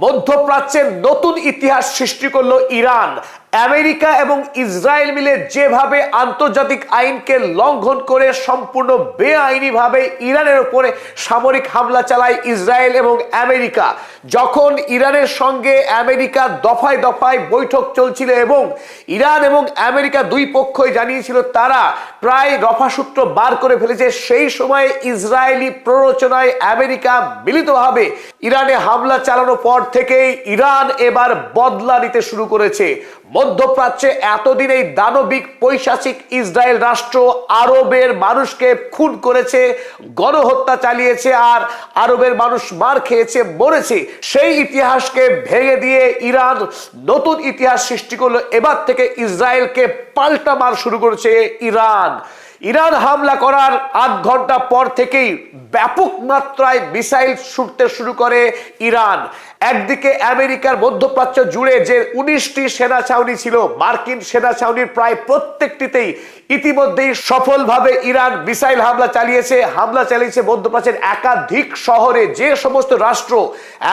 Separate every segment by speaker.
Speaker 1: মধ্যপ্রাচ্যের নতুন ইতিহাস সৃষ্টি করলো ইরান। আমেরিকা এবং ইসরায়েল মিলে যেভাবে আন্তর্জাতিক আইনকে লঙ্ঘন করে সম্পূর্ণ বেআইনিভাবে ইরানের উপরে সামরিক হামলা চালায় ইসরায়েল এবং আমেরিকা। যখন ইরানের সঙ্গে আমেরিকা দফায় দফায় বৈঠক চলছিল এবং ইরান এবং আমেরিকা দুই পক্ষই জানিয়েছিল তারা প্রায় রফাসূত্র বার করে ফেলেছে, সেই সময়ে ইসরায়েলি প্ররোচনায় আমেরিকা মিলিতভাবে ইরানে হামলা চালানোর পর থেকেই ইরান এবার বদলা নিতে শুরু করেছে। মধ্যপ্রাচ্যে এতদিন এই দানবিক পৈশাচিক ইসরায়েল রাষ্ট্র আরবের মানুষকে খুন করেছে, গণহত্যা চালিয়েছে, আর আরবের মানুষ মার খেয়েছে, মরেছে। সেই ইতিহাসকে ভেঙে দিয়ে ইরান নতুন ইতিহাস সৃষ্টি করলো। এবার থেকে ইসরায়েলকে পাল্টা মার শুরু করেছে ইরান হামলা করার 8 ঘন্টা পর থেকেই ব্যাপক মাত্রায় মিসাইল ছুটতে শুরু করে ইরান। একদিকে আমেরিকার মধ্যপ্রাচ্য জুড়ে যে 19টি সেনা ছাউনি ছিল, মার্কিন সেনা ছাউনির প্রায় প্রত্যেকটিতেই ইতিমধ্যেই সফলভাবে ইরান মিসাইল হামলা চালিয়েছে মধ্যপ্রাচ্যের একাধিক শহরে। যে সমস্ত রাষ্ট্র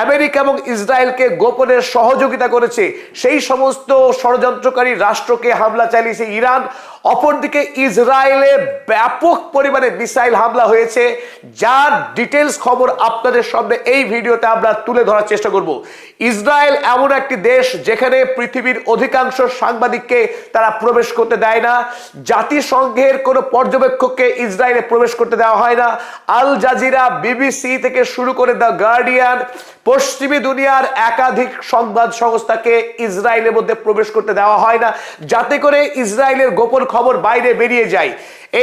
Speaker 1: আমেরিকা এবং ইসরায়েলকে গোপনে সহযোগিতা করেছে সেই সমস্ত ষড়যন্ত্রকারী রাষ্ট্রকে হামলা চালিয়েছে ইরান। অপরদিকে ইসরায়েলে ব্যাপক পরিমাণে মিসাইল হামলা হয়েছে, যার ডিটেলস খবর আপনাদের সামনে এই ভিডিওতে আমরা তুলে ধরার চেষ্টা করব। ইসরায়েল এমন একটি দেশ যেখানে পৃথিবীর অধিকাংশ সাংবাদিককে তারা প্রবেশ করতে দেয় না, জাতিসংঘের কোনো পর্যবেক্ষককে ইসরায়েলে প্রবেশ করতে দেওয়া হয় না। আল জাজিরা, বিবিসি থেকে শুরু করে দ্য গার্ডিয়ান, পশ্চিমী দুনিয়ার একাধিক সংবাদ সংস্থাকে ইসরায়েলের মধ্যে প্রবেশ করতে দেওয়া হয় না, যাতে করে ইসরায়েলের গোপন খবর বাইরে বেরিয়ে যায়।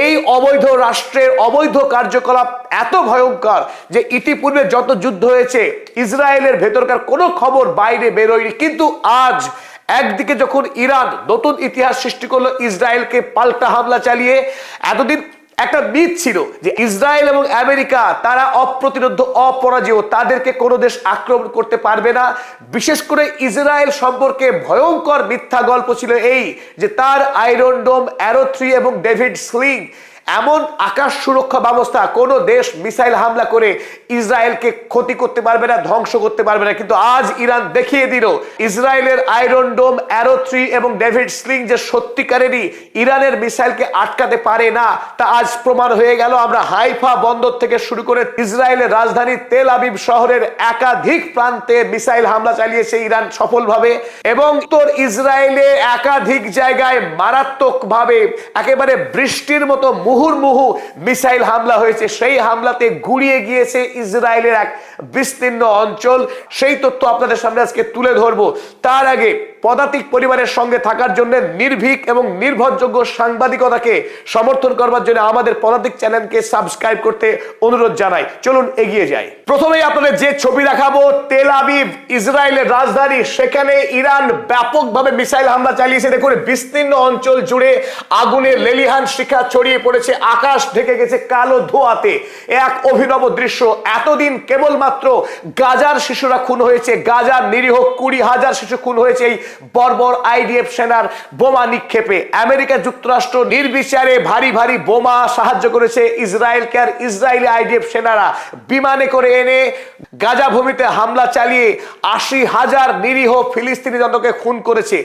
Speaker 1: এই অবৈধ রাষ্ট্রের অবৈধ কার্যকলাপ এত ভয়ঙ্কর যে ইতিপূর্বে যত যুদ্ধ হয়েছে ইসরায়েলের ভেতরকার কোনো খবর বাইরে বেরোয়নি। কিন্তু আজ একদিকে যখন ইরান নতুন ইতিহাস সৃষ্টি করলো ইসরায়েলকে পাল্টা হামলা চালিয়ে, এতদিন একটা মিথ ছিল যে ইসরায়েল এবং আমেরিকা তারা অপ্রতিরোধ্য, অপরাজেয়, তাদেরকে কোনো দেশ আক্রমণ করতে পারবে না। বিশেষ করে ইসরায়েল সম্পর্কে ভয়ঙ্কর মিথ্যা গল্প ছিল এই যে তার আয়রন ডোম, অ্যারো 3 এবং ডেভিড স্লিং এমন আকাশ সুরক্ষা ব্যবস্থা কোনো দেশ মিসাইল হামলা করে ইসরায়েলকে ক্ষতি করতে পারবে না, ধ্বংস করতে পারবে না। কিন্তু আজ ইরান দেখিয়ে দিল ইসরায়েলের আয়রন ডোম, অ্যারো 3 এবং ডেভিড স্লিং যে সত্যিকারেরই ইরানের মিসাইলকে আটকাতে পারে না, তা আজ প্রমাণ হয়ে গেল। আমরা হাইফা বন্দর থেকে শুরু করে ইসরায়েলের রাজধানী তেল আবিব শহরের একাধিক প্রান্তে মিসাইল হামলা চালিয়েছে ইরান সফলভাবে, এবং উত্তর ইসরায়েলে একাধিক জায়গায় মারাত্মকভাবে একেবারে বৃষ্টির মতো মুহুর্মুহু মিসাইল হামলা হয়েছে। সেই হামলাতে গুড়িয়ে গিয়েছে ইসরায়েলের এক বিস্তীর্ণ অঞ্চল। সেই তথ্য আপনাদের সামনে আজকে তুলে ধরবো। তার আগে পদাতিক পরিবারের সঙ্গে থাকার জন্য নির্ভীক এবং নির্ভরযোগ্য সাংবাদিকতাকে সমর্থন করবার জন্য আমাদের পদাতিক চ্যানেলকে সাবস্ক্রাইব করতে অনুরোধ জানাই। চলুন এগিয়ে যাই। প্রথমেই আপনাদের যে ছবি দেখাবো, তেল আবিব ইসরায়েলের রাজধানী, সেখানে ইরান ব্যাপকভাবে মিসাইল হামলা চালিয়েছে। দেখুন বিস্তীর্ণ অঞ্চল জুড়ে আগুনের লেলিহান শিখা ছড়িয়ে পড়েছে, আকাশ ঢেকে গেছে কালো ধোঁয়াতে। এক অভিনব দৃশ্য। এতদিন কেবলমাত্র গাজার শিশুরা খুন হয়েছে, গাজার নিরীহ 20,000 শিশু খুন হয়েছে এই বর্বর আইডিএফ সেনার বোমা নিক্ষেপে। আমেরিকা যুক্তরাষ্ট্র নির্বিচারে ভারী ভারী বোমা সাহায্য করেছে ইসরায়েলকে, আর ইসরায়েলি আইডিএফ সেনারা বিমানে করে এনে গাজা ভূমিতে হামলা চালিয়ে 80,000 নিরীহ ফিলিস্তিনি জনতাকে খুন করেছে।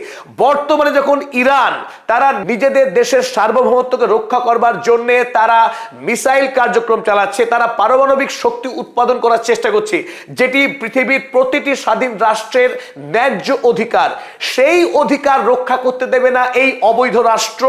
Speaker 1: বর্তমানে যখন ইরান তারা নিজেদের দেশের সার্বভৌমত্বকে রক্ষা করবার জন্য তারা মিসাইল কার্যক্রম চালাচ্ছে, তারা পারমাণবিক শক্তি উৎপাদন করার চেষ্টা করছে, যেটি পৃথিবীর প্রতিটি স্বাধীন রাষ্ট্রের ন্যায্য অধিকার, সেই অধিকার রক্ষা করতে দেবে না এই অবৈধ রাষ্ট্র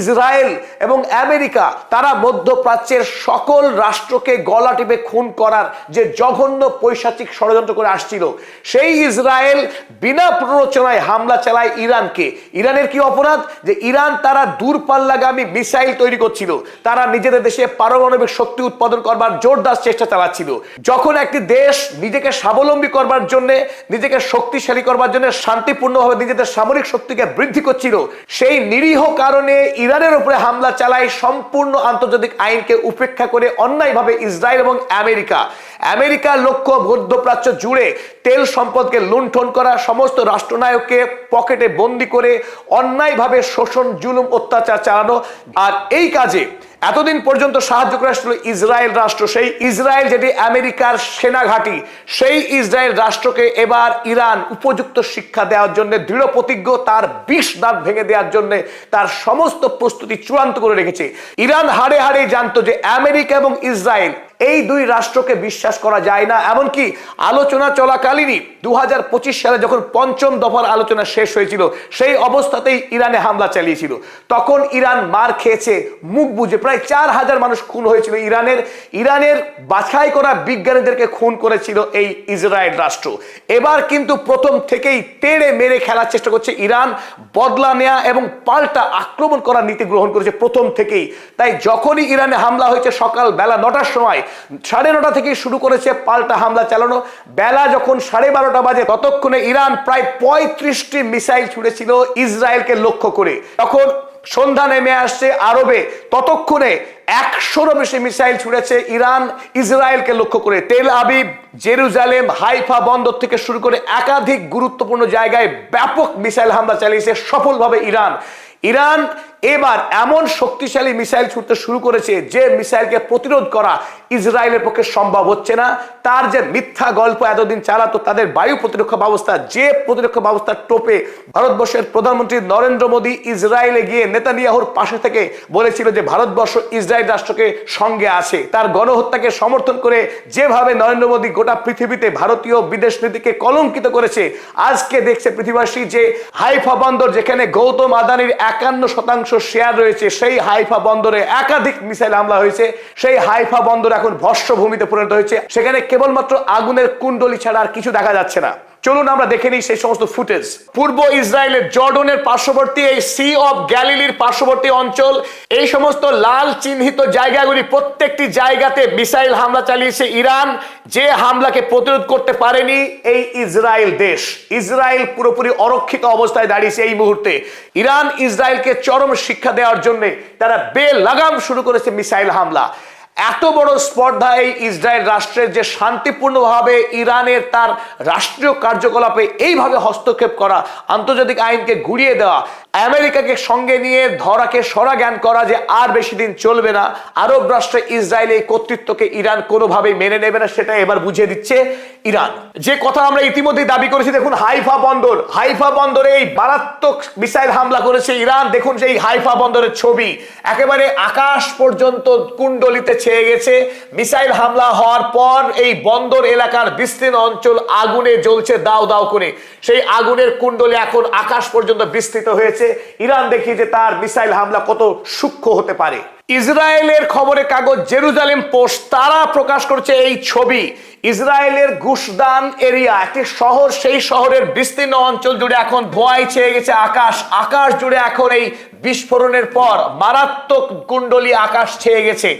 Speaker 1: ইসরায়েল এবং আমেরিকা। তারা মধ্যপ্রাচ্যের সকল রাষ্ট্রকে গলা টিপে খুন করার যে জঘন্য পৈশাচিক ষড়যন্ত্র করে আসছিল, সেই ইসরায়েল বিনা প্ররোচনায় হামলা চালায় ইরানকে। ইরানের কি অপরাধ যে ইরান তারা দূরপাল্লাগামী মিসাইল তৈরি করছিল, তারা নিজেদের দেশে পারমাণবিক শক্তি উৎপাদন করবার জোরদার চেষ্টা চালাচ্ছিল। যখন একটি দেশ নিজেকে স্বাবলম্বী করবার জন্য, নিজেকে শক্তিশালী করবার জন্য শান্তিপূর্ণভাবে নিজেদের সামরিক শক্তিকে বৃদ্ধি করছিল, সেই নিরীহ কারণে ইরানের উপরে হামলা চালায় সম্পূর্ণ আন্তর্জাতিক আইনকে উপেক্ষা করে অন্যায়ভাবে ইসরায়েল এবং আমেরিকার লক্ষ্য মধ্যপ্রাচ্য জুড়ে তেল সম্পদকে লুণ্ঠন করা, সমস্ত রাষ্ট্রনায়ককে পকেটে বন্দি করে অন্যায়ভাবে শোষণ, জুলুম, অত্যাচার চালানো। আর এই কাজে এতদিন পর্যন্ত সাহায্য করে আসছিল ইসরায়েল রাষ্ট্র, সেই ইসরায়েল যেটি আমেরিকার সেনা ঘাঁটি, সেই ইসরায়েল রাষ্ট্রকে এবার ইরান উপযুক্ত শিক্ষা দেওয়ার জন্য দৃঢ় প্রতিজ্ঞ, তার 20 দাঁত ভেঙে দেওয়ার জন্য তার সমস্ত প্রস্তুতি চূড়ান্ত করে রেখেছে। ইরান হাড়ে হাড়ে জানতো যে আমেরিকা এবং ইসরায়েল এই দুই রাষ্ট্রকে বিশ্বাস করা যায় না। এমনকি আলোচনা চলাকালীনই 2025 সালে যখন পঞ্চম দফার আলোচনা শেষ হয়েছিল, সেই অবস্থাতেই ইরানে হামলা চালিয়েছিল। তখন ইরান মার খেয়েছে মুখ বুজে, প্রায় 4000 মানুষ খুন হয়েছিল ইরানের বাছাই করা বিজ্ঞানীদেরকে খুন করেছিল এই ইসরায়েল রাষ্ট্র। এবার কিন্তু প্রথম থেকেই তেড়ে মেরে খেলার চেষ্টা করছে ইরান, বদলা নেয়া এবং পাল্টা আক্রমণ করার নীতি গ্রহণ করেছে প্রথম থেকেই। তাই যখনই ইরানে হামলা হয়েছে সকাল বেলা 9টার সময়, 9:30 থেকে শুরু করেছে পাল্টা হামলা চালানো। বেলা যখন 12:30 বাজে ততক্ষণে ইরান প্রায় 35টি মিসাইল ছুড়েছিল ইসরায়েলকে লক্ষ্য করে। তখন সন্ধ্যা নেমে আসছে আরবে, ততক্ষণে 100রও বেশি মিসাইল ছুড়েছে ইরান ইসরায়েলকে লক্ষ্য করে। তেল আবিব, জেরুজালেম, হাইফা বন্দর থেকে শুরু করে একাধিক গুরুত্বপূর্ণ জায়গায় ব্যাপক মিসাইল হামলা চালিয়েছে সফলভাবে ইরান এবার এমন শক্তিশালী মিসাইল ছুটতে শুরু করেছে যে মিসাইলকে প্রতিরোধ করা ইসরায়েলের পক্ষে সম্ভব হচ্ছে না। তার যে মিথ্যা গল্প এতদিন চালাতো তাদের বায়ু প্রতিরক্ষা ব্যবস্থা, যে প্রতিরক্ষা ব্যবস্থার টোপে ভারতবর্ষের প্রধানমন্ত্রী নরেন্দ্র মোদী ইসরায়েলে গিয়ে নেতানিয়াহুর পাশে থেকে বলেছিল যে ভারতবর্ষ ইসরায়েল রাষ্ট্রকে সঙ্গে আছে, তার গণহত্যাকে সমর্থন করে যেভাবে নরেন্দ্র মোদী গোটা পৃথিবীতে ভারতীয় বিদেশ নীতিকে কলঙ্কিত করেছে, আজকে দেখছে পৃথিবীবাসী যে হাইফা বন্দর, যেখানে গৌতম আদানির 51% শেয়ার রয়েছে, সেই হাইফা বন্দরে একাধিক মিসাইল হামলা হয়েছে। সেই হাইফা বন্দর এখন ভস্ম ভূমিতে পরিণত হয়েছে, সেখানে কেবলমাত্র আগুনের কুণ্ডলি ছাড়া আর কিছু দেখা যাচ্ছে না। চলুন আমরা দেখে নিই সেই সমস্ত ফুটেজ। পূর্ব ইসরায়েলের জর্ডনের পার্শ্ববর্তী এই সি অফ গ্যালিলির পার্শ্ববর্তী অঞ্চল, এই সমস্ত লাল চিহ্নিত জায়গাগুলি প্রত্যেকটি জায়গাতে মিসাইল হামলা চালিয়েছে ইরান। যে হামলাকে প্রতিরোধ করতে পারেনি এই ইসরায়েল দেশ। ইসরায়েল পুরোপুরি অরক্ষিত অবস্থায় দাঁড়িয়েছে এই মুহূর্তে। ইরান ইসরায়েলকে চরম শিক্ষা দেওয়ার জন্য তারা বেলাগাম শুরু করেছে মিসাইল হামলা। এত বড় স্পর্ধা এই ইসরায়েল রাষ্ট্রের যে শান্তিপূর্ণভাবে ইরানের তার রাষ্ট্রীয় কার্যকলাপে এইভাবে হস্তক্ষেপ করা, আন্তর্জাতিক আইনকে গুড়িয়ে দেওয়া, আমেরিকাকে সঙ্গে নিয়ে ধরাকে সরা জ্ঞান করা যে আর বেশি দিন চলবে না, আরব রাষ্ট্রে ইসরায়েল এই কর্তৃত্বকে ইরান কোনোভাবেই মেনে নেবে না, সেটা এবার বুঝিয়ে দিচ্ছে ইরান। যে কথা আমরা ইতিমধ্যেই দাবি করেছি, দেখুন হাইফা বন্দরে এই মারাত্মক মিসাইল হামলা করেছে ইরান। দেখুন সেই হাইফা বন্দরের ছবি, একেবারে আকাশ পর্যন্ত কুণ্ডলিতে ছেয়ে গেছে। মিসাইল হামলা হওয়ার পর এই বন্দর এলাকার বিস্তীর্ণ অঞ্চল আগুনে জ্বলছে দাউ দাউ করে। সেই আগুনের কুণ্ডলী এখন আকাশ পর্যন্ত বিস্তৃত হয়েছে। ইরান দেখি যে তার মিসাইল হামলা কত সূক্ষ্ম হতে পারে। ইসরায়েলের খবরের কাগজ জেরুজালেম পোস্ট তারা প্রকাশ করছে এই ছবি। ইসরায়েলের গুশদান এরিয়া, একটি শহর, সেই শহরের বিস্তীর্ণ অঞ্চল জুড়ে এখন ধোঁয়ায় ছেয়ে গেছে আকাশ জুড়ে এখন এই বিস্ফোরণের পর মারাত্মক কুণ্ডলী আকাশ ছেয়ে গেছে।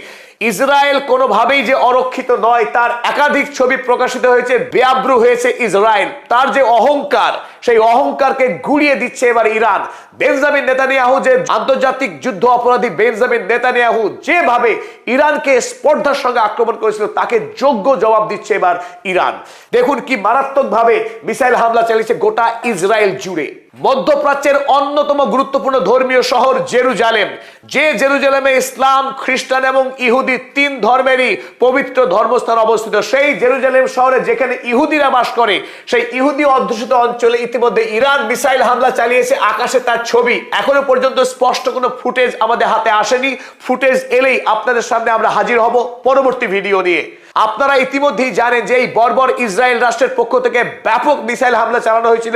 Speaker 1: ইসরায়েল কোনোভাবেই যে অরক্ষিত নয় তার একাধিক ছবি প্রকাশিত হয়েছে। বেআব্রু হয়েছে ইসরায়েল, তার যে অহংকার, সেই অহংকারকে গুড়িয়ে দিচ্ছে এবার ইরান। বেঞ্জামিন নেতানিয়াহু, যে আন্তর্জাতিক যুদ্ধ অপরাধী বেঞ্জামিন নেতানিয়াহু যেভাবে ইরানকে স্পর্ধার সঙ্গে আক্রমণ করেছিল, তাকে যোগ্য জবাব দিচ্ছে এবার ইরান। দেখুন কি মারাত্মকভাবে মিসাইল হামলা চালিয়েছে গোটা ইসরায়েল জুড়ে। মধ্যপ্রাচ্যের অন্যতম গুরুত্বপূর্ণ ধর্মীয় শহর জেরুজালেম, যে জেরুজালেমে ইসলাম, খ্রিস্টান এবং ইহুদি 3 ধর্মেরই পবিত্র ধর্মস্থান অবস্থিত, সেই জেরুজালেম শহরে যেখানে ইহুদিরা বাস করে, সেই ইহুদি অধ্যুষিত অঞ্চলে ইতিমধ্যে ইরান মিসাইল হামলা চালিয়েছে। আকাশে তার ছবি, এখনো পর্যন্ত স্পষ্ট কোনো ফুটেজ আমাদের হাতে আসেনি। ফুটেজ এলেই আপনাদের সামনে আমরা হাজির হব পরবর্তী ভিডিও নিয়ে। আপনারা ইতিমধ্যেই জানেন যে এই বর্বর ইসরায়েল রাষ্ট্রের পক্ষ থেকে ব্যাপক মিসাইল হামলা চালানো হয়েছিল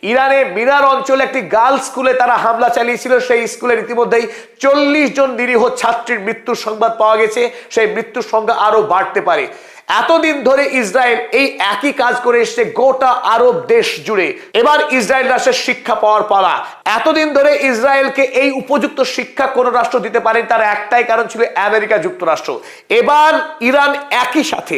Speaker 1: ইরানে মিনার অঞ্চলে একটি গার্লস স্কুলে তারা হামলা চালিয়েছিল। সেই স্কুলের ইতিমধ্যেই 40 জন নিরীহ ছাত্রীর মৃত্যুর সংবাদ পাওয়া গেছে। সেই মৃত্যুর সংখ্যা আরো বাড়তে পারে। এতদিন ধরে ইসরায়েল এই একই কাজ করে এসেছে গোটা আরব দেশ জুড়ে। এবার ইসরায়েল রাষ্ট্রের শিক্ষা পাওয়ার পালা। এতদিন ধরে ইসরায়েলকে এই উপযুক্ত শিক্ষা কোন রাষ্ট্র দিতে পারেন, তার একটাই কারণ ছিল আমেরিকা যুক্তরাষ্ট্র। এবার ইরান একই সাথে,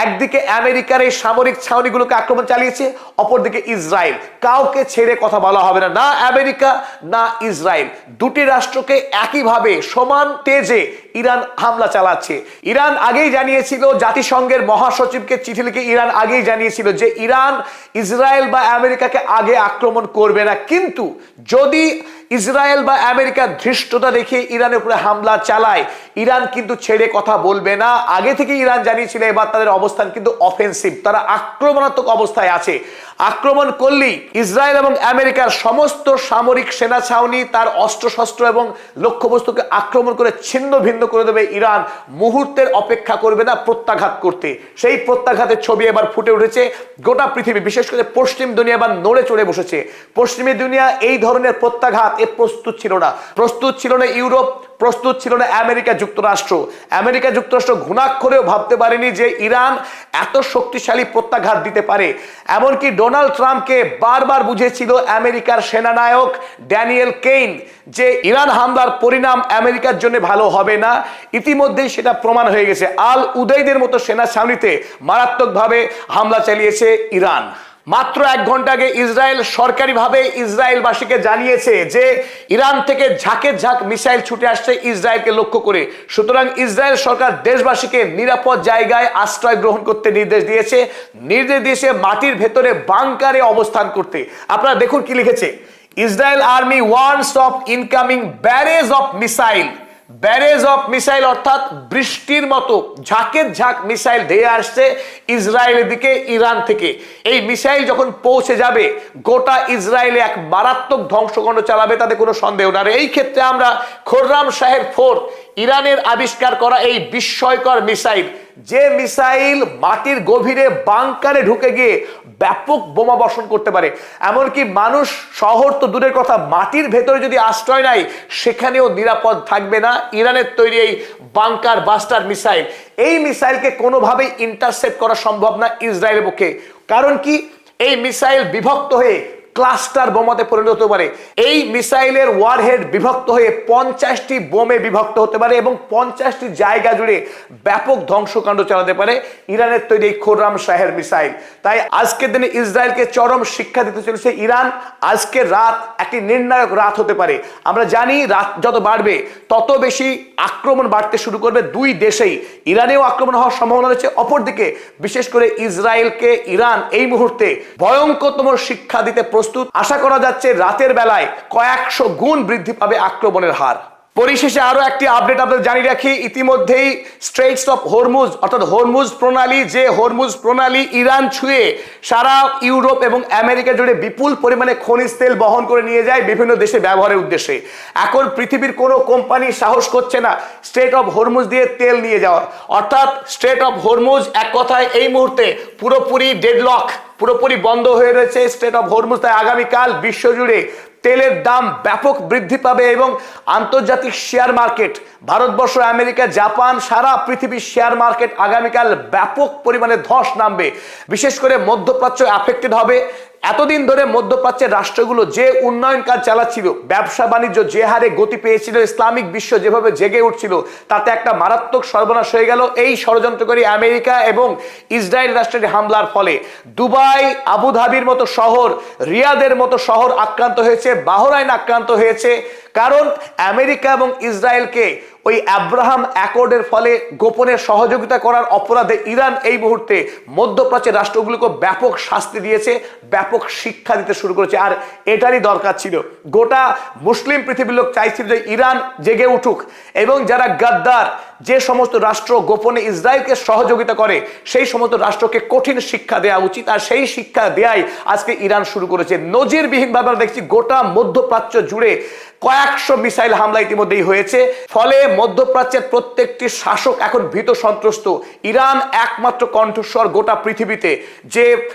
Speaker 1: একদিকে আমেরিকার এই সামরিক ছাউনিগুলোকে আক্রমণ চালিয়েছে, অপরদিকে ইসরায়েল। কাউকে ছেড়ে কথা বলা হবে না, না আমেরিকা না ইসরায়েল। দুটি রাষ্ট্রকে একইভাবে সমান তেজে ইরান হামলা চালাচ্ছে। ইরান আগেই জানিয়েছিল, জাতিসংঘের মহাসচিবকে চিঠি লিখে ইরান আগেই জানিয়েছিল যে ইরান ইসরায়েল বা আমেরিকাকে আগে আক্রমণ করবে না, কিন্তু যদি ইসরায়েল বা আমেরিকা ধৃষ্টতা দেখে ইরানের উপরে হামলা চালায়, ইরান কিন্তু ছেড়ে কথা বলবে না। আগে থেকে ইরান জানিয়েছিল এবার তাদের অবস্থান কিন্তু অফেন্সিভ, তারা আক্রমণাত্মক অবস্থায় আছে। আক্রমণ করলেই ইসরায়েল এবং আমেরিকার সমস্ত সামরিক সেনা ছাউনি, তার অস্ত্রশস্ত্র এবং লক্ষ্যবস্তুকে আক্রমণ করে ছিন্ন ভিন্ন করে দেবে ইরান। মুহূর্তের অপেক্ষা করবে না প্রত্যাঘাত করতে। সেই প্রত্যাঘাতের ছবি এবার ফুটে উঠেছে গোটা পৃথিবী, বিশেষ করে পশ্চিম দুনিয়া এবার নড়ে চড়ে বসেছে। পশ্চিমী দুনিয়া এই ধরনের প্রত্যাঘাত প্রস্তুত ছিল না। প্রস্তুত ছিল না ইউরোপ, প্রস্তুত ছিল না আমেরিকা যুক্তরাষ্ট্র। আমেরিকা যুক্তরাষ্ট্র ঘুণাক্ষরেও ভাবতে পারেনি যে ইরান এত শক্তিশালী প্রত্যাঘাত দিতে পারে। এমনকি ডোনাল্ড ট্রাম্পকে বারবার বুঝিয়েছিল আমেরিকার সেনানায়ক ড্যানিয়েল কেইন যে ইরান হামলার পরিণাম আমেরিকার জন্য ভালো হবে না। ইতিমধ্যেই সেটা প্রমাণ হয়ে গেছে। আল উদৈদের মতো সেনা ছাউনিতে মারাত্মকভাবে হামলা চালিয়েছে ইরান। মাত্র 1 ঘন্টা আগে ইসরায়েল সরকারিভাবে ইসরায়েলবাসীকে জানিয়েছে যে ইরান থেকে ঝাঁকে ঝাঁক মিসাইল ছুটে আসছে ইসরায়েলকে লক্ষ্য করে। সুতরাং ইসরায়েল সরকার দেশবাসীকে নিরাপদ জায়গায় আশ্রয় গ্রহণ করতে নির্দেশ দিয়েছে মাটির ভেতরে বাংকারে অবস্থান করতে। আপনারা দেখুন কি লিখেছে, Israel army warns of incoming barrage of missile. Barrage of missile অর্থাৎ বৃষ্টির মতো ঝাঁকের ঝাঁক মিসাইল ধেয়ে আসছে ইসরায়েলের দিকে ইরান থেকে। এই মিসাইল যখন পৌঁছে যাবে গোটা ইসরায়েলে এক মারাত্মক ধ্বংসকাণ্ড চালাবে, তাতে কোনো সন্দেহ না। আর এই ক্ষেত্রে আমরা খোররাম শাহের 4 ইরানের আবিষ্কার করা এই বিস্ময়কর মিসাইল, যে মিসাইল মাটির গভীরে বাংকারে ঢুকে গিয়ে ব্যাপক বোমা বর্ষণ করতে পারে। এমনকি মানুষ, শহর তো দূরের কথা, মাটির ভেতরে যদি আশ্রয় নেয় সেখানেও নিরাপদ থাকবে না ইরানের তৈরি এই বাংকার বাস্টার মিসাইল। এই মিসাইলকে কোনোভাবেই ইন্টারসেপ্ট করা সম্ভব না ইসরায়েলের পক্ষে। কারণ কি, এই মিসাইল বিভক্ত হয়ে ক্লাস্টার বোমাতে পরিণত হতে পারে। এই মিসাইলের ওয়ারহেড বিভক্ত হয়ে 50টি বোমে বিভক্ত হতে পারে এবং 50টি জায়গা জুড়ে ব্যাপক ধ্বংসকাণ্ড চালাতে পারে ইরানের তৈরি এই খোররাম শাহের মিসাইল। তাই আজকের দিনে ইসরায়েলকে চরম শিক্ষা দিতে চলেছে ইরান। আজকের রাত একটি নির্ণায়ক রাত হতে পারে। আমরা জানি রাত যত বাড়বে তত বেশি আক্রমণ বাড়তে শুরু করবে দুই দেশেই। ইরানেও আক্রমণ হওয়ার সম্ভাবনা রয়েছে, অপরদিকে বিশেষ করে ইসরায়েলকে ইরান এই মুহূর্তে ভয়ঙ্করতম শিক্ষা দিতে প্রস্তুত। আশা করা যাচ্ছে রাতের বেলায় কয়েকশো গুণ বৃদ্ধি পাবে আক্রমণের হার। পরিশেষে আরো একটি আপডেট আপনাদের জানিয়ে রাখি, ইতিমধ্যেই স্ট্রেটস অফ হরমুজ অর্থাৎ হরমুজ প্রণালী, যে হরমুজ প্রণালী ইরান ছুঁয়ে সারা ইউরোপ এবং আমেরিকা জুড়ে বিপুল পরিমাণে খনিজ তেল বহন করে নিয়ে যায় বিভিন্ন দেশে ব্যবহারের উদ্দেশ্যে। এখন পৃথিবীর কোনো কোম্পানি সাহস করছে না স্ট্রেট অফ হরমুজ দিয়ে তেল নিয়ে যাওয়ার। অর্থাৎ স্ট্রেট অফ হরমুজ এক কথায় এই মুহূর্তে পুরোপুরি ডেডলক, পুরোপুরি বন্ধ হয়ে রয়েছে স্ট্রেট অফ হরমুজ। তাই আগামীকাল বিশ্বজুড়ে তেলের দাম ব্যাপক বৃদ্ধি পাবে এবং আন্তর্জাতিক share market, Bharatvarsha, America, Japan, সারা পৃথিবীর শেয়ার মার্কেট আগামীকাল ব্যাপক পরিমাণে ধস নামবে। বিশেষ করে মধ্যপ্রাচ্য অ্যাফেক্টেড হবে। এতদিন ধরে মধ্যপ্রাচ্যের রাষ্ট্রগুলো যে উন্নয়ন কাজ চালাচ্ছিল, ব্যবসা বাণিজ্য যে হারে গতি পেয়েছিল, ইসলামিক বিশ্ব যেভাবে জেগে উঠছিল, তাতে একটা মারাত্মক সর্বনাশ হয়ে গেল এই ষড়যন্ত্রকারী আমেরিকা এবং ইসরায়েল রাষ্ট্রের হামলার ফলে। দুবাই, আবুধাবির মতো শহর, রিয়াদের মতো শহর আক্রান্ত হয়েছে, বাহরাইন আক্রান্ত হয়েছে। কারণ আমেরিকা এবং ইসরায়েলকে ওই আব্রাহাম অ্যাকর্ডের ফলে গোপনে সহযোগিতা করার অপরাধে ইরান এই মুহূর্তে মধ্যপ্রাচ্যের রাষ্ট্রগুলোকে ব্যাপক শাস্তি দিয়েছে, ব্যাপক শিক্ষা দিতে শুরু করেছে। আর এটারই দরকার ছিল। গোটা মুসলিম পৃথিবীর লোক চাইছিল যে ইরান জেগে উঠুক এবং যারা গাদ্দার, যে সমস্ত রাষ্ট্র গোপনে ইসরায়েলকে সহযোগিতা করে, সেই সমস্ত রাষ্ট্রকে কঠিন শিক্ষা দেওয়া উচিত। আর সেই শিক্ষা দেয়াই আজকে ইরান শুরু করেছে। নজিরবিহীনভাবে আমরা দেখছি গোটা মধ্যপ্রাচ্য জুড়ে কয়েকশো মিসাইল হামলা ইতিমধ্যেই হয়েছে। ফলে মধ্যপ্রাচ্যের প্রত্যেকটি শাসক এখন ভীত সন্ত্রস্ত। ইরান একমাত্র কণ্ঠস্বর গোটা পৃথিবীতে, যে